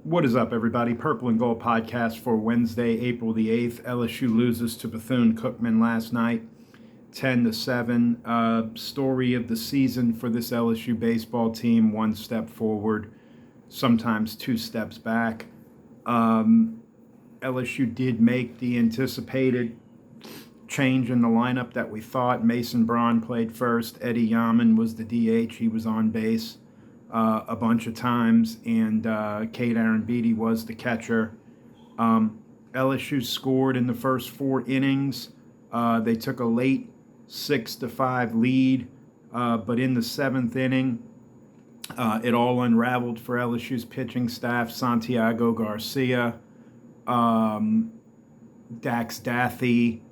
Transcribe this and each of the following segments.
What is up, everybody? Purple and Gold podcast for Wednesday, April the 8th. LSU loses to Bethune-Cookman last night, 10-7. Story of the season for this LSU baseball team: one step forward, sometimes two steps back. LSU did make the anticipated change in the lineup that we thought. Mason Braun played first. Eddie Yaman was the DH. He was on base a bunch of times, and Kate Aaron Beatty was the catcher. LSU scored in the first 4 innings. They took a late 6-5 lead, but in the 7th inning, it all unraveled for LSU's pitching staff. Santiago Garcia, Dax Daffy,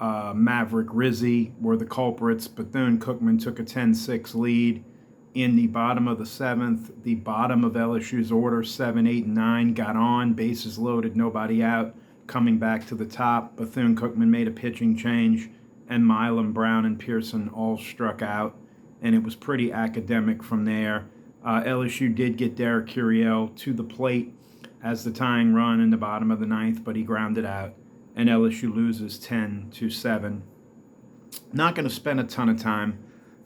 Maverick Rizzi were the culprits. Bethune-Cookman took a 10-6 lead. In the bottom of the 7th, the bottom of LSU's order, 7, 8, and 9, got on, bases loaded, nobody out. Coming back to the top, Bethune-Cookman made a pitching change, and Milam, Brown, and Pearson all struck out, and it was pretty academic from there. LSU did get Derek Curiel to the plate as the tying run in the bottom of the 9th, but he grounded out, and LSU loses 10-7. Not going to spend a ton of time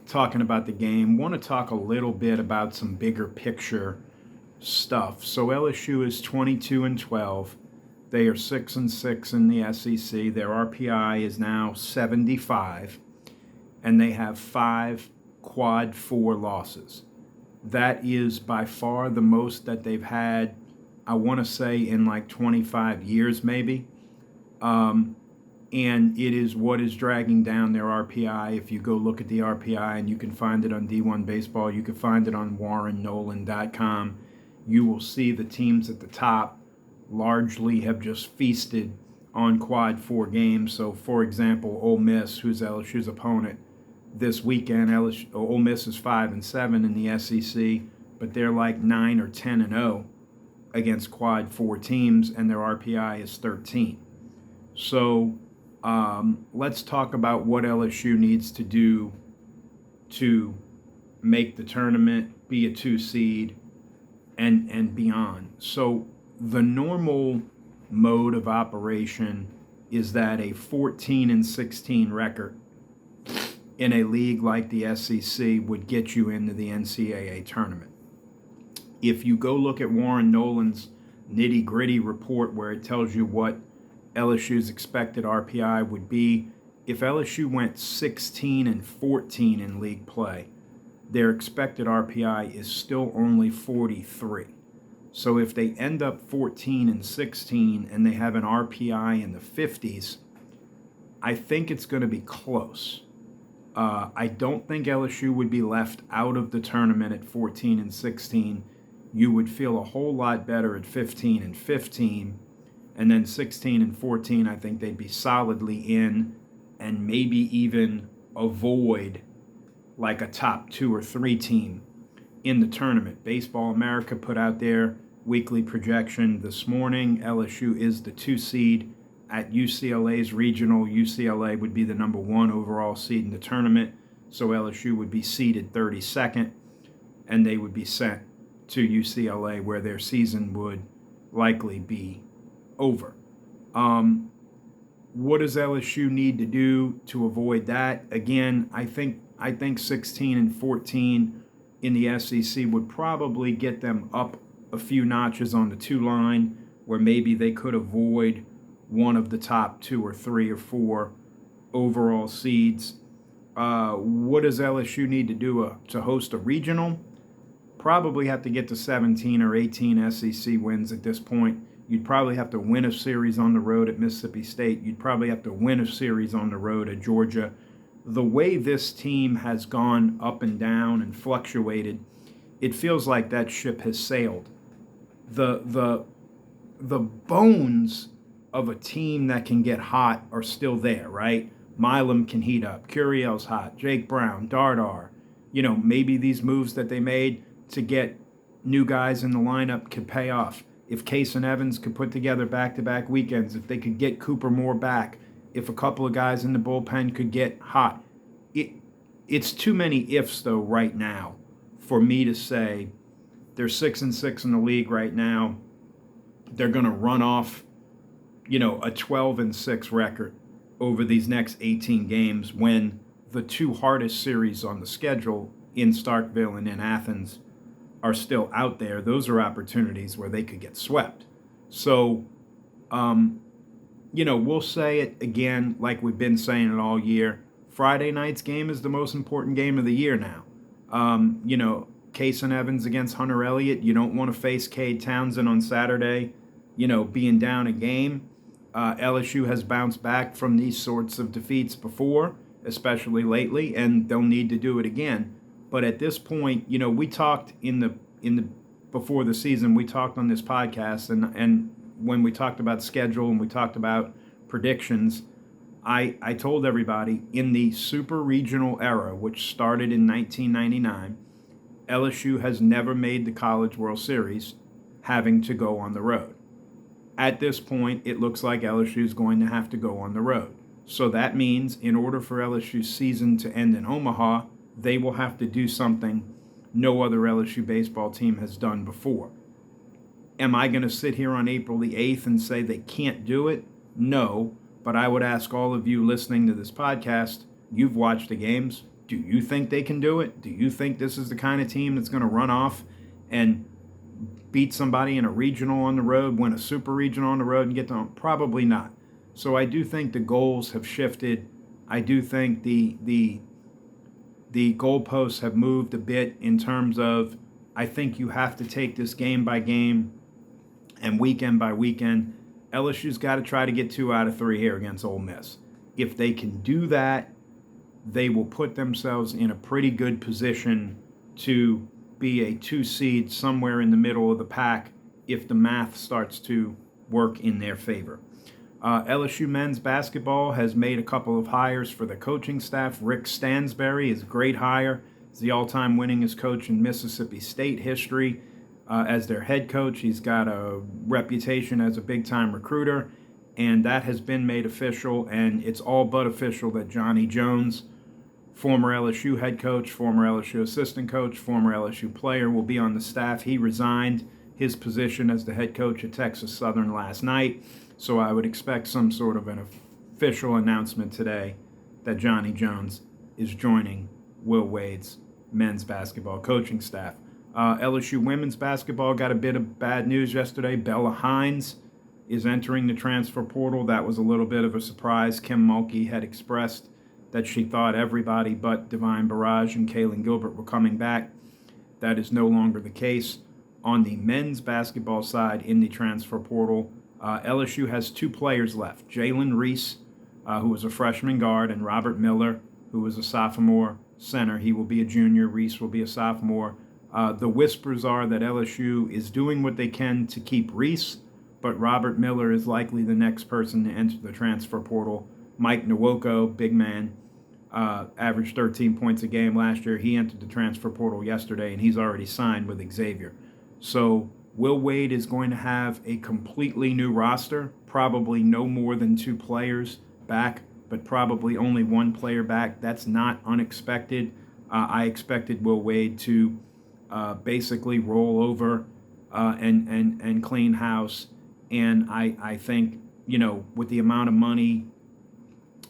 talking about the game. Want to talk a little bit about some bigger picture stuff. So LSU is 22-12. They are 6-6 in the SEC. Their RPI is now 75, and they have 5 quad 4 losses. That is by far the most that they've had, I want to say, in like 25 years maybe. And it is what is dragging down their RPI. If you go look at the RPI, and you can find it on D1 Baseball, you can find it on WarrenNolan.com, you will see the teams at the top largely have just feasted on quad 4 games. So, for example, Ole Miss, who's LSU's opponent this weekend, Ole Miss is 5-7 in the SEC, but they're like 9 or 10-0 against quad 4 teams, and their RPI is 13. So let's talk about what LSU needs to do to make the tournament, be a 2 seed, and beyond. So the normal mode of operation is that a 14-16 record in a league like the SEC would get you into the NCAA tournament. If you go look at Warren Nolan's nitty-gritty report where it tells you what LSU's expected RPI would be, if LSU went 16-14 in league play, their expected RPI is still only 43. So if they end up 14-16 and they have an RPI in the 50s, I think it's going to be close. I don't think LSU would be left out of the tournament at 14-16. You would feel a whole lot better at 15-15. And then 16-14, I think they'd be solidly in and maybe even avoid like a top 2 or 3 team in the tournament. Baseball America put out their weekly projection this morning. LSU is the 2 seed at UCLA's regional. UCLA would be the number 1 overall seed in the tournament. So LSU would be seeded 32nd, and they would be sent to UCLA, where their season would likely be over. What does LSU need to do to avoid that? Again, I think 16-14 in the SEC would probably get them up a few notches on the 2 line, where maybe they could avoid one of the top 2 or 3 or 4 overall seeds. What does LSU need to do to host a regional? Probably have to get to 17 or 18 SEC wins at this point. You'd probably have to win a series on the road at Mississippi State. You'd probably have to win a series on the road at Georgia. The way this team has gone up and down and fluctuated, it feels like that ship has sailed. The bones of a team that can get hot are still there, right? Milam can heat up. Curiel's hot. Jake Brown, Dardar. Maybe these moves that they made to get new guys in the lineup could pay off. If Case and Evans could put together back-to-back weekends, if they could get Cooper Moore back, if a couple of guys in the bullpen could get hot. It's too many ifs, though, right now for me to say they're 6-6 in the league right now. they're going to run off, a 12-6 record over these next 18 games when the two hardest series on the schedule in Starkville and in Athens are still out there. Those are opportunities where they could get swept. So, we'll say it again like we've been saying it all year. Friday night's game is the most important game of the year now. Case and Evans against Hunter Elliott. You don't want to face Cade Townsend on Saturday, being down a game. LSU has bounced back from these sorts of defeats before, especially lately, and they'll need to do it again. But at this point, we talked in the before the season, we talked on this podcast, and when we talked about schedule and we talked about predictions, I told everybody in the super regional era, which started in 1999, LSU has never made the College World Series having to go on the road. At this point, it looks like LSU is going to have to go on the road. So that means in order for LSU's season to end in Omaha, they will have to do something no other LSU baseball team has done before. Am I going to sit here on April the 8th and say they can't do it? No, but I would ask all of you listening to this podcast, you've watched the games. Do you think they can do it? Do you think this is the kind of team that's going to run off and beat somebody in a regional on the road, win a super regional on the road, and get them? Probably not. So I do think the goals have shifted. I do think the goalposts have moved a bit in terms of, I think you have to take this game by game and weekend by weekend. LSU's got to try to get 2 out of 3 here against Ole Miss. If they can do that, they will put themselves in a pretty good position to be a 2 seed somewhere in the middle of the pack if the math starts to work in their favor. LSU men's basketball has made a couple of hires for the coaching staff. Rick Stansberry is a great hire. He's the all-time winningest coach in Mississippi State history. As their head coach, he's got a reputation as a big-time recruiter, and that has been made official, and it's all but official that Johnny Jones, former LSU head coach, former LSU assistant coach, former LSU player, will be on the staff. He resigned his position as the head coach at Texas Southern last night, so I would expect some sort of an official announcement today that Johnny Jones is joining Will Wade's men's basketball coaching staff. LSU women's basketball got a bit of bad news yesterday. Bella Hines is entering the transfer portal. That was a little bit of a surprise. Kim Mulkey had expressed that she thought everybody but Divine Barrage and Kaylin Gilbert were coming back. That is no longer the case. On the men's basketball side in the transfer portal, LSU has 2 players left. Jalen Reese, who was a freshman guard, and Robert Miller, who was a sophomore center. He will be a junior. Reese will be a sophomore. The whispers are that LSU is doing what they can to keep Reese, but Robert Miller is likely the next person to enter the transfer portal. Mike Nwoko, big man, averaged 13 points a game last year. He entered the transfer portal yesterday, and he's already signed with Xavier. So Will Wade is going to have a completely new roster, probably no more than 2 players back, but probably only 1 player back. That's not unexpected. I expected Will Wade to basically roll over and clean house. And I think, with the amount of money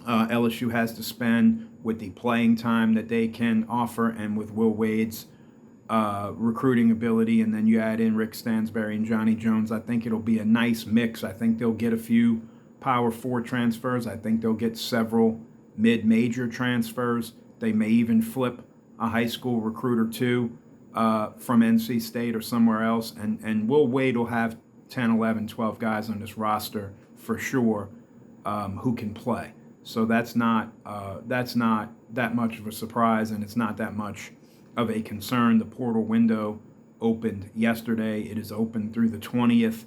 LSU has to spend, with the playing time that they can offer, and with Will Wade's recruiting ability, and then you add in Rick Stansberry and Johnny Jones, I think it'll be a nice mix. I think they'll get a few Power 4 transfers. I think they'll get several mid-major transfers. They may even flip a high school recruit or 2 from NC State or somewhere else. And Will Wade will have 10, 11, 12 guys on this roster for sure who can play. So that's not that much of a surprise, and it's not that much of a concern. The portal window opened yesterday. It is open through the 20th.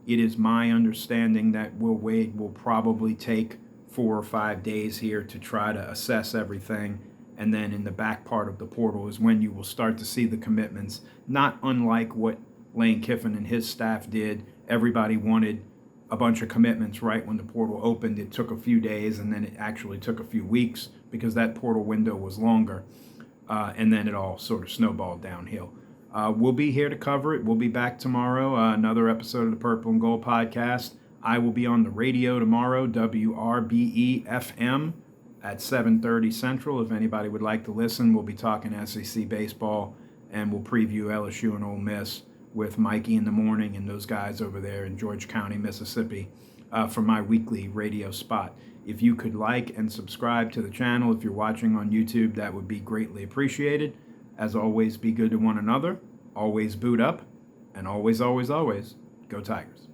It is my understanding that Will Wade will probably take 4 or 5 days here to try to assess everything. And then in the back part of the portal is when you will start to see the commitments, not unlike what Lane Kiffin and his staff did. Everybody wanted a bunch of commitments right when the portal opened. It took a few days, and then it actually took a few weeks because that portal window was longer. And then it all sort of snowballed downhill. We'll be here to cover it. We'll be back tomorrow, another episode of the Purple and Gold podcast. I will be on the radio tomorrow, WRBE FM at 7:30 Central. If anybody would like to listen, we'll be talking SEC baseball, and we'll preview LSU and Ole Miss with Mikey in the morning and those guys over there in George County, Mississippi, for my weekly radio spot. If you could like and subscribe to the channel, if you're watching on YouTube, that would be greatly appreciated. As always, be good to one another, always boot up, and always, always, always, go Tigers.